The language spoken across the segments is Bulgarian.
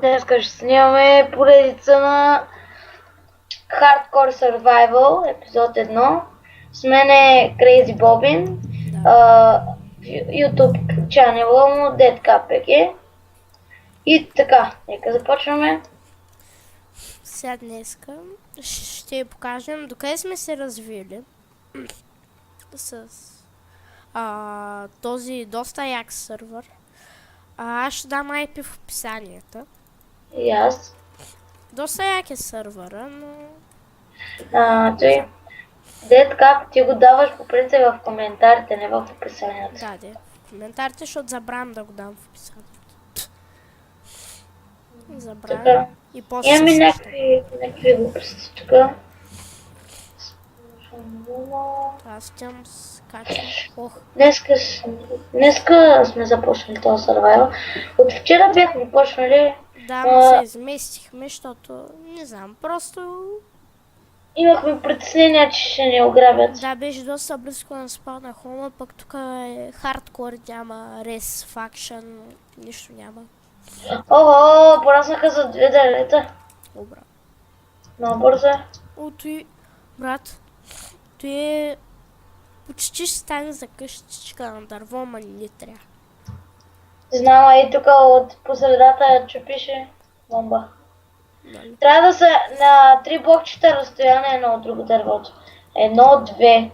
Днес ще снимаме поредица на Hardcore Survival, епизод 1. С мен е Crazy Bobin, YouTube чанела му DeadKPG. И така, нека започваме. Сега днеска ще покажем докъде сме се развили с този доста як сървър. Аз ще дам IP в описанията. И аз. Доста як е сървъра, но... Той DeadKP ти го даваш по принцип в коментарите, не в описанията. Да, в коментарите, защото забравям да го дам в описанията. Забравям и после имаме се някакви глупости тук. Аз тям скачам. Днеска сме започнали този survival. От вчера бяхме почнали. Да, но се изместихме, защото не знам, просто... Имахме притеснение, че ще ни ограбят. Да, беше доста близко на спална хома, пък тук е хардкор, няма рес, факшън, нищо няма. Ого, пораснаха за 2 дървета. Добре. Много бързо е. О, той, брат, той е... Почти ще стане за къщичка на дърво, ма не трябва. Знам, и тук от посредата чупише бомба. Нали? Трябва да са на 3 блокчета разстояние едно от друго дървото. 1, 2.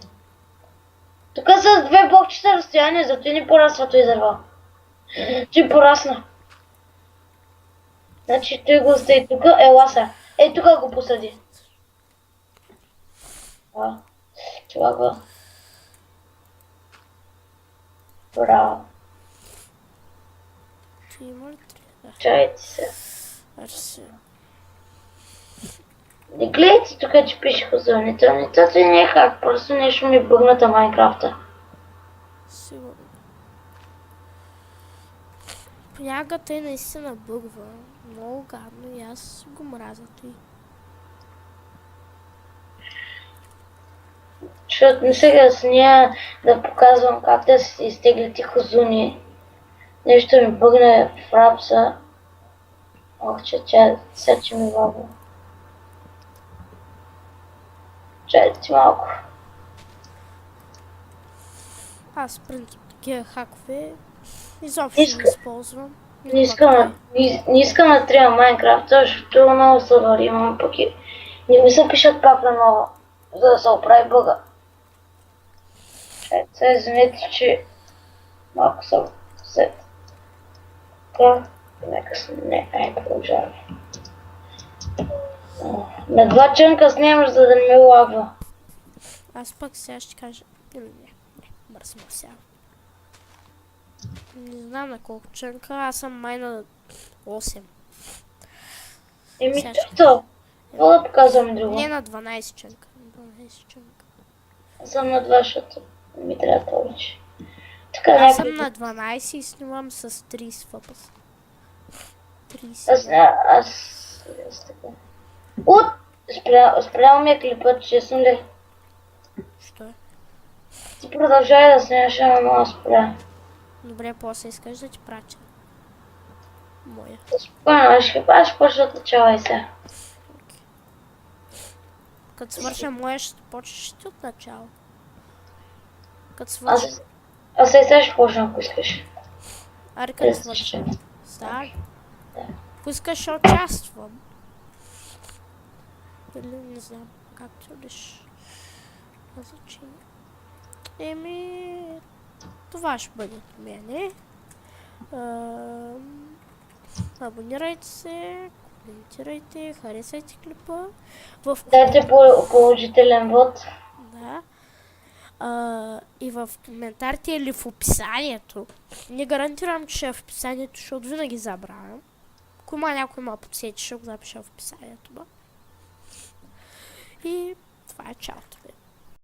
Тук са 2 блокчета разстояние, зато и не порасва този дърво. Той порасна. Значи той го стои тук, ела са. Тук го посади. Това го. Браво. Той има ли трябва? Чайте се. Арси. Не гледайте тук, че пише хозовнителницата и не е хак, просто нещо ми бъгната Майнкрафта. Сигурно. Понякога той наистина бъгва. Много гадно и аз го мразя той. Защото не сега с нея да показвам как да се изтеглите хозуни. Нещо ми бъгне в рапса. Ох, сега че ми вълна. Чайте малко. Аз принцип такива хакове изобщо не използвам. Не искам да тривам Майнкрафта, защото много сървъри имам, пък и не ми се пишат пак на ново, за да се оправи бъга. Сега извинете, че малко съм сет. Така, нека не, продължаваме. На 2 чънка снимаш, за да не ме лагва. Аз пък сега ще кажа... Не, мърсна сега. Не знам на колко чънка, аз съм май на 8. Що? Какво да показвам друго? Не на 12 чънка. Аз съм на 2, защото ми трябва повече. Аз съм на 12 и снимам с 30 фъпъс. 30. Аз така. Спрямо ми е клипът, честно ли? Що е? Ти продължай да снимаш, ама мога спря. Добре, после искаш да ти пратя. Моя. Спокойно, аз ще почна от начало и сега. Като свърша моя, ще почнеш ти от начало. Като свърша... Аз сега ще почна, ако искаш. Аре, като свърша. Става? Ако искаш, ще участвам. Или не знам, както лиш. Това ще бъде от мене. Абонирайте се, коментирайте, харесайте клипа. Дайте положителен вод. Да. И в коментарите или в описанието. Не гарантирам, че ще е в описанието, защото винаги забравям. Ако има някой ма подсети, ще го запиша в описанието. И това е чаото.